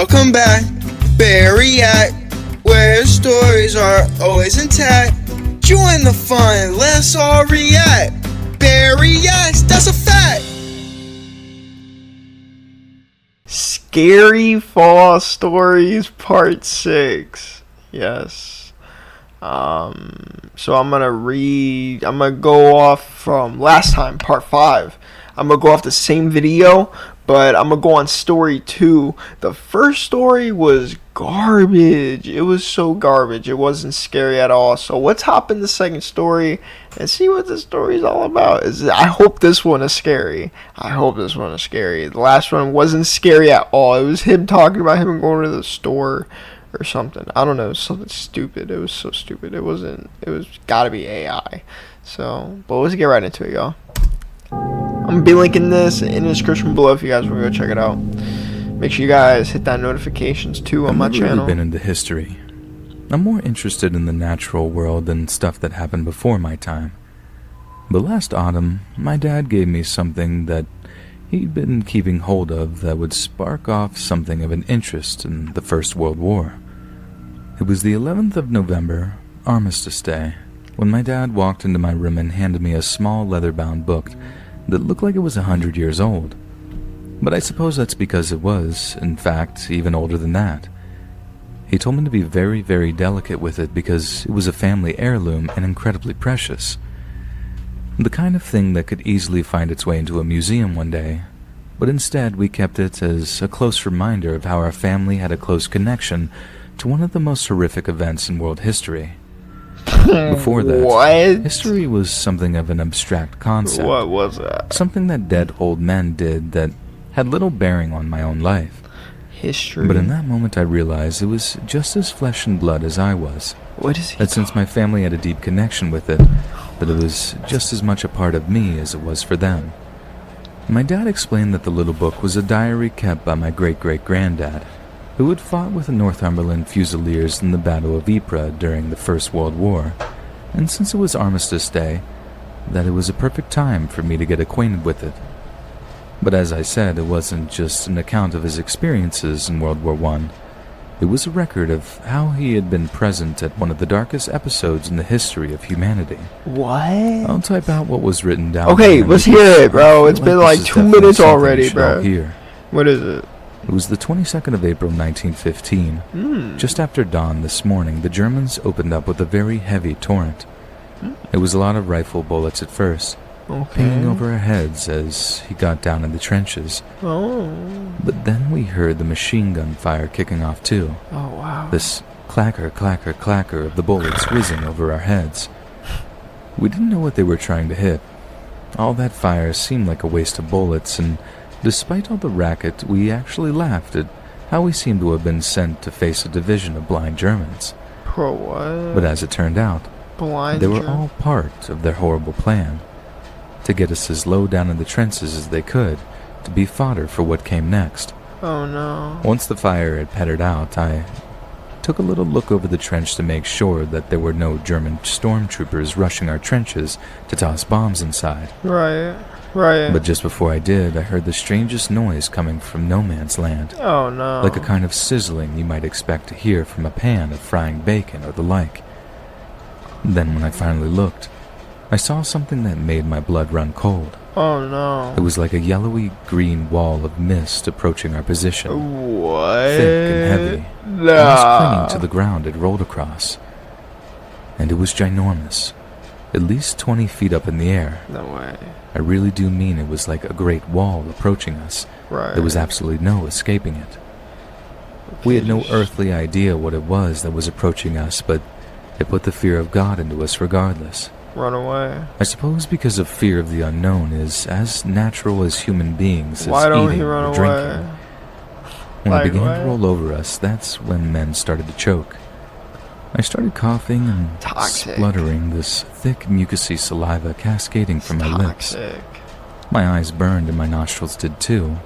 Welcome back, Barry at where stories are always intact. Join the fun, let's all react. Barry acts, that's a fact. Scary Fall Stories Part 6. Yes. So I'm gonna go off from last time, Part 5. I'm gonna go off the same video, but I'm gonna go on story 2. The first story was garbage. It was so garbage. It wasn't scary at all. So let's hop in the second story and see what the story is all about. I hope this one is scary. The last one wasn't scary at all. It was him talking about him going to the store or something. I don't know, something stupid. It was so stupid. It was gotta be AI. So, but let's get right into it, y'all. I'm gonna be linking this in the description below if you guys want to go check it out. Make sure you guys hit that notifications too on my channel. I've never really been into history. I'm more interested in the natural world than stuff that happened before my time. But last autumn, my dad gave me something that he'd been keeping hold of that would spark off something of an interest in the First World War. It was the 11th of November, Armistice Day, when my dad walked into my room and handed me a small leather-bound book that looked like it was 100 years old. But I suppose that's because it was, in fact, even older than that. He told me to be very, very delicate with it because it was a family heirloom and incredibly precious. The kind of thing that could easily find its way into a museum one day, but instead we kept it as a close reminder of how our family had a close connection to one of the most horrific events in world history. Before that, history was something of an abstract concept. What was that? Something that dead old men did that had little bearing on my own life. History? But in that moment I realized it was just as flesh and blood as I was. What is he that since my family had a deep connection with it, that it was just as much a part of me as it was for them. My dad explained that the little book was a diary kept by my great-great-granddad, who had fought with the Northumberland Fusiliers in the Battle of Ypres during the First World War, and since it was Armistice Day, that it was a perfect time for me to get acquainted with it. But as I said, it wasn't just an account of his experiences in World War I. It was a record of how he had been present at one of the darkest episodes in the history of humanity. What? I'll type out what was written down. Okay, let's hear it, bro. It's been like 2 minutes already, bro. What is it? It was the 22nd of April, 1915. Just after dawn this morning, the Germans opened up with a very heavy torrent. It was a lot of rifle bullets at first, pinging over our heads as he got down in the trenches. But then we heard the machine gun fire kicking off too. Oh, wow. This clacker, clacker, clacker of the bullets whizzing over our heads. We didn't know what they were trying to hit. All that fire seemed like a waste of bullets, and despite all the racket, we actually laughed at how we seemed to have been sent to face a division of blind Germans. Bro, what? But as it turned out, they were all part of their horrible plan, to get us as low down in the trenches as they could, to be fodder for what came next. Oh no. Once the fire had pettered out, I took a little look over the trench to make sure that there were no German stormtroopers rushing our trenches to toss bombs inside. Right. But just before I did, I heard the strangest noise coming from no man's land. Oh no. Like a kind of sizzling you might expect to hear from a pan of frying bacon or the like. Then when I finally looked, I saw something that made my blood run cold. Oh no. It was like a yellowy green wall of mist approaching our position. What? Thick and heavy. No. Almost clinging to the ground it rolled across. And it was ginormous. At least 20 feet up in the air. No way. I really do mean it was like a great wall approaching us. Right. There was absolutely no escaping it. We had no earthly idea what it was that was approaching us, but it put the fear of God into us regardless. Run away. I suppose because of fear of the unknown is as natural as human beings Why as don't eating he run or away? drinking. When it began to roll over us, that's when men started to choke. I started coughing and spluttering, this thick mucousy saliva cascading from my lips. My eyes burned and my nostrils did too.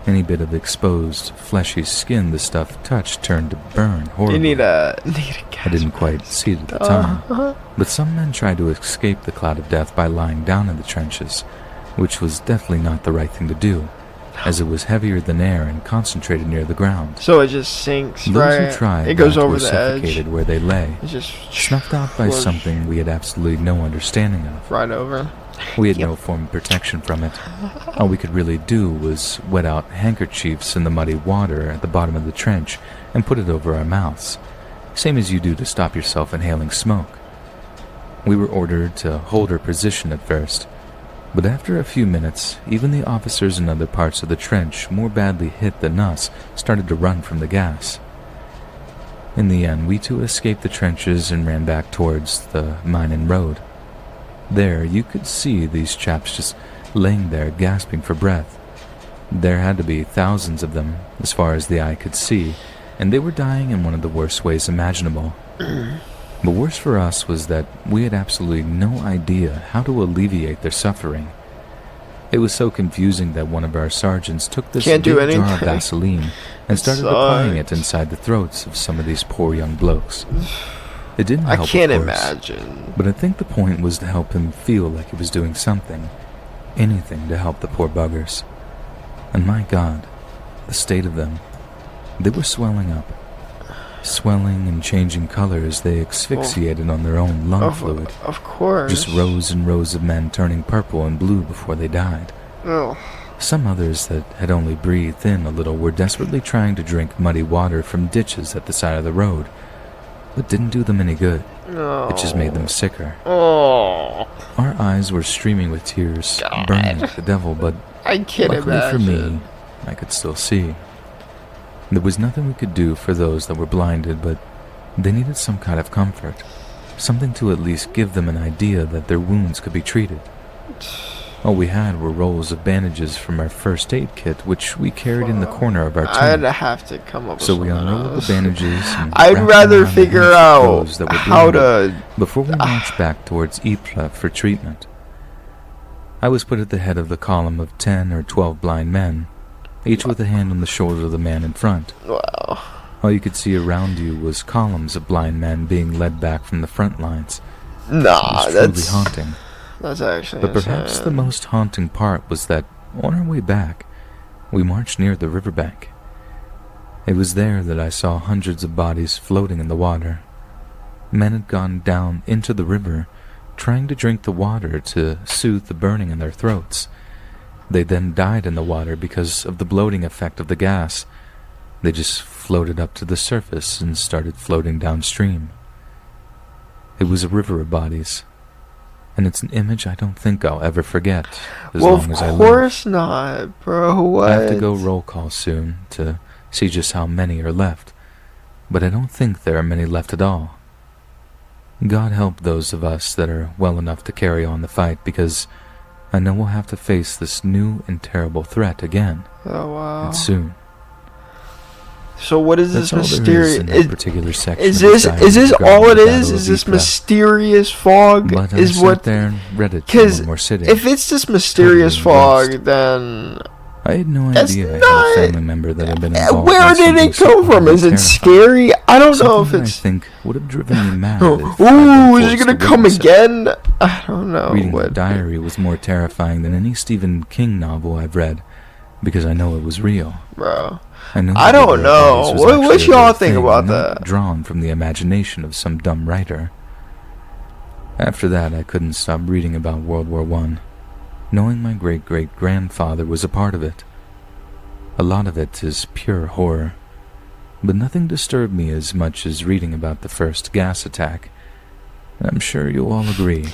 Any bit of exposed, fleshy skin the stuff touched turned to burn horribly. You need a I didn't quite see it at the time, but some men tried to escape the cloud of death by lying down in the trenches, which was definitely not the right thing to do, as it was heavier than air and concentrated near the ground. So it just sinks, Those right? who tried It goes that over were the suffocated edge. where they lay, It just snuffed out by floats something we had absolutely no understanding of. right over. We had no form of protection from it. All we could really do was wet out handkerchiefs in the muddy water at the bottom of the trench and put it over our mouths, same as you do to stop yourself inhaling smoke. We were ordered to hold our position at first, but after a few minutes, even the officers in other parts of the trench more badly hit than us started to run from the gas. In the end, we too escaped the trenches and ran back towards the Minen Road. There, you could see these chaps just laying there gasping for breath. There had to be thousands of them, as far as the eye could see, and they were dying in one of the worst ways imaginable. The worst for us was that we had absolutely no idea how to alleviate their suffering. It was so confusing that one of our sergeants took this Can't do big jar of anything. Vaseline and started applying it inside the throats of some of these poor young blokes. It didn't help, I can't of course, imagine. but I think the point was to help him feel like he was doing something, anything to help the poor buggers. And my God, the state of them. They were swelling up. Swelling and changing color as they asphyxiated on their own lung fluid. Of course. Just rows and rows of men turning purple and blue before they died. Oh. Some others that had only breathed in a little were desperately trying to drink muddy water from ditches at the side of the road, but didn't do them any good. No. It just made them sicker. Oh. Our eyes were streaming with tears, God. burning like the devil, but I can't luckily imagine. for me, I could still see. There was nothing we could do for those that were blinded, but they needed some kind of comfort, something to at least give them an idea that their wounds could be treated. All we had were rolls of bandages from our first aid kit, which we carried in the corner of our I'd tent. have to come up with So we something unrolled else. the bandages and I'd wrapped rather them around the figure hands of out those that were how bleeding to... before we marched back towards Ypres for treatment. I was put at the head of the column of 10 or 12 blind men, each with a hand on the shoulder of the man in front. Wow. All you could see around you was columns of blind men being led back from the front lines. Nah, It was truly that's... haunting. That's actually But perhaps the insane. most haunting part was that, on our way back, we marched near the riverbank. It was there that I saw hundreds of bodies floating in the water. Men had gone down into the river, trying to drink the water to soothe the burning in their throats. They then died in the water because of the bloating effect of the gas. They just floated up to the surface and started floating downstream. It was a river of bodies, and it's an image I don't think I'll ever forget as long as I live. Of course not, bro. What? I have to go roll call soon to see just how many are left, but I don't think there are many left at all. God help those of us that are well enough to carry on the fight, because I know we'll have to face this new and terrible threat again, Oh wow. and soon. So what is That's this all there is mysterious? in that particular section. Is of the this diary is this regarding all it the is? Battle Is of this Ypres. mysterious fog? But I Is sat what? there and read it Because in one more sitting. if it's this mysterious Totally fog, then I had no That's idea I had not- a family member that had been involved where in did it something come so from? Is it terrifying. scary? I don't know if Something that it's. I think would have driven me mad. Oh, if I'd been ooh, is it forced gonna to come witness it. again? I don't know. Reading the what. diary was more terrifying than any Stephen King novel I've read, because I know it was real. Bro. I know I the don't River of know. Bodies was What actually a y'all real think thing, about not that? drawn from the imagination of some dumb writer. After that, I couldn't stop reading about World War I, knowing my great-great-grandfather was a part of it. A lot of it is pure horror, but nothing disturbed me as much as reading about the first gas attack. I'm sure you'll all agree.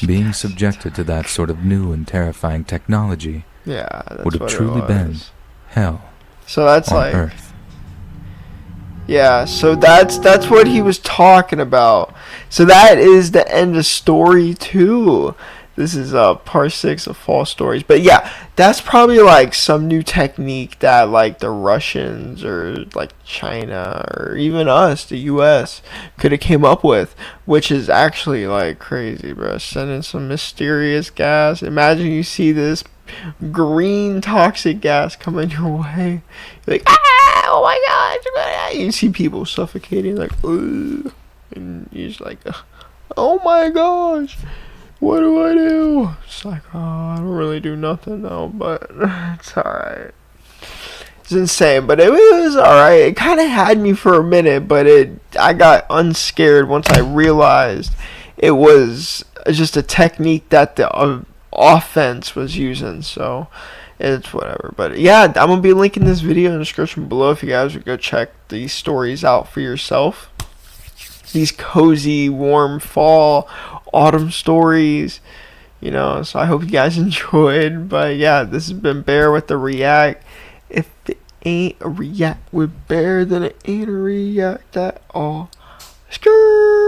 Being subjected to that sort of new and terrifying technology Yeah, that's would have what it truly been was. hell So that's on like. Earth. Yeah, so that's what he was talking about. So that is the end of story 2. This is part 6 of false stories. But yeah, that's probably like some new technique that like the Russians or like China or even us, the US, could have came up with, which is actually like crazy, bro. Sending some mysterious gas. Imagine you see this green toxic gas coming your way. You're like, ah, oh my gosh. You see people suffocating like, ugh. And you're just like, oh my gosh. What do I do? It's like, oh, I don't really do nothing though, but it's alright. It's insane, but it was alright. It kind of had me for a minute, but I got unscared once I realized it was just a technique that the offense was using, so it's whatever. But yeah, I'm going to be linking this video in the description below if you guys would go check these stories out for yourself. These cozy, warm fall, autumn stories, so I hope you guys enjoyed. But yeah, this has been Bear with the React. If it ain't a react with Bear, then it ain't a react at all. Skrrr!